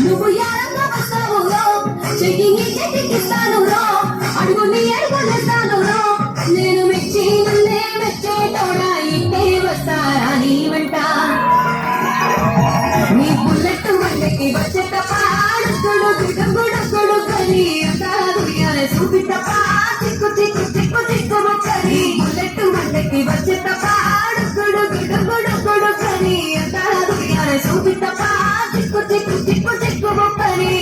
నువ్వు యారంగా వస్తావు రో, చెయ్యి చెట్టిస్తాను రో, అడుగుని అడుగులేస్తాను రో, నేను మెచ్చి నన్నే మెచ్చే తోడా ఇంటే వస్తారా నీ వెంట. నీ బుల్లెట్ వంటకి వచ్చే తప్ప అడుగుడు గుడుగుడు గుడుగని అంటారు చూపి తప్ప చిక్కు చిక్కు చిక్కు చిక్కు మొక్కని. బుల్లెట్ వంటకి వచ్చే తప్ప అడుగుడు గుడుగుడు గుడుగని అంటారు చూపి తప్ప చిక్కు చిక్కు చిక్కు చిక్కు మొక్కని.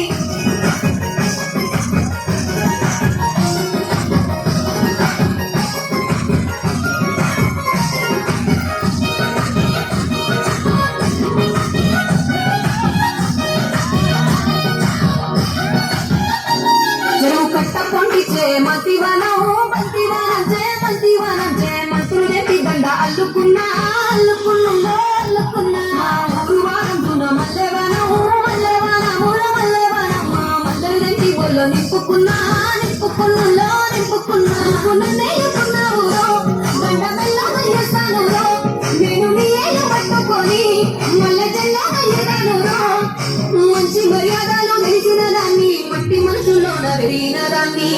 మంతివనం బంతివనం బంతివనం మంత్రులు చెప్పి దండ అల్లుకున్నా అల్లుకున్నా అల్లుకున్నా. ఊరువానందున మల్లెవనం మల్లెవనముల మల్లెవనం మల్లెలు తెంచి బొల్లో నింపుకున్నా నింపుకున్నా నింపుకున్నా. నేయుకున్నావు దండ మెల్లగా చేస్తాను నేను నీ ఏలు పట్టుకొని మల్లె జెల్లగా ఎగాను మంచి మర్యాదలు తెలిసిన దాన్ని మట్టి మనసులోన వెరిగిన దాన్ని.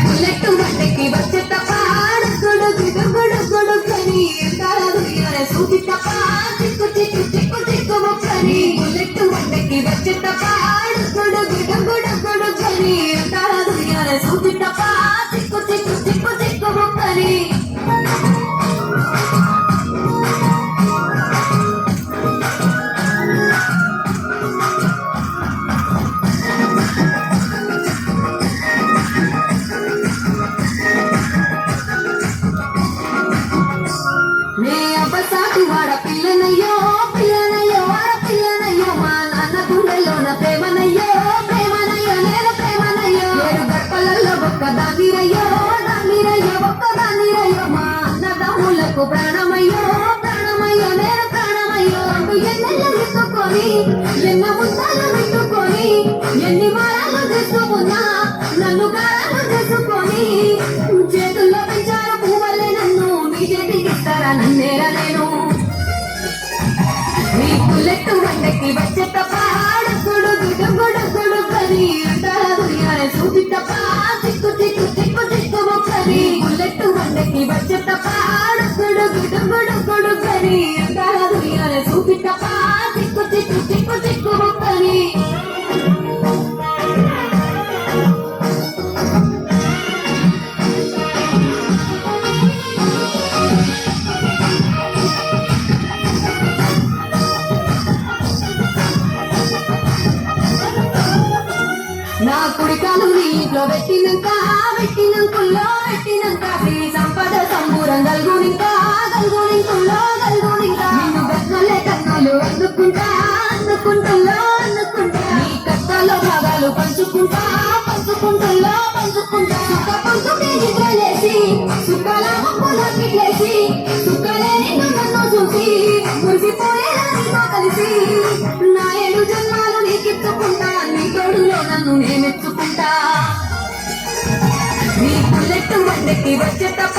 బుల్లెట్ వంటకి వచ్చే తప్ప అడుగుడు గుడుగుడు గుడుగని అంటారు చూపి తప్ప చిక్కు చిక్కు చిక్కు చిక్కు మొక్కని. బుల్లెట్ వంటకి వచ్చే తప్ప అడుగుడు గుడుగుడు గుడుగని అంటారు చూపి తప్ప చిక్కు చిక్కు చిక్కు చిక్కు మొక్కని. వాడ పిల్లనయ్యో పిల్లనయ్యో వాడ పిల్లనయ్యో మా నాన్న గుండెల్లోన ప్రేమనయ్యో ప్రేమనయ్యో నేను ప్రేమనయ్యో. ఏడు గడపలలో ఒక్క దానిరయ్యో దానిరయ్యో ఒక్క దానిరయ్యో మా అన్నదమ్ములకు ప్రాణమయ్యో ప్రాణమయ్యో నేను ప్రాణమయ్యో. అంటూ ఎన్నెళ్ళు ఎత్తుకొని ఎన్న ముద్దాలు పెట్టుకొని ఎన్ని మారాలు తెచ్చుకున్నా నన్ను గారాలు చేసుకొని చేతుల్లో పెంచారు పువ్వులే నన్ను నీ చేతికి ఇస్తారా నన్నేరా నేను. నీ బుల్లెట్ వంటకి వచ్చే తప్ప అడుగుడు గుడుగుడు గుడుగని అంటారు చూపి తప్ప చిక్కు చిక్కు చిక్కు చిక్కు మొక్కని. బుల్లెట్ వంటకి వచ్చే తప్ప అడుగుడు గుడుగుడు గుడుగని అంటారు చూపి తప్ప చిక్కు చిక్కు చిక్కు చిక్కు మొక్కని. నా కుడికాలు నీ ఇంట్లో పెట్టినాక పెట్టినంకుల్లో పెట్టినాక నీ సంపద సంబూరం గల్గునింకా గల్గునింకుల్లో గల్గునింకా. నిన్ను గట్లలే కన్నులు అందుకుంటా అందుకుంటుల్లో అందుకుంటా. నీ కష్టాల్లో భాగాలు పంచుకుంటా పంచుకుంటుల్లో పంచుకుంటా. సుఖ పంచుకే నిద్రలేసి సుఖాల ముక్కులో కిట్లేసి సుఖలే నిన్ను నన్ను చూసి మురిసిపోయేలా నీతో కలిసి నా 7 జన్మాలు నీకిచ్చుకుంటా నీ తోడులో నన్ను నేమెచ్చుకుంటా. నీ బుల్లెట్ వంటకి వచ్చే తప్ప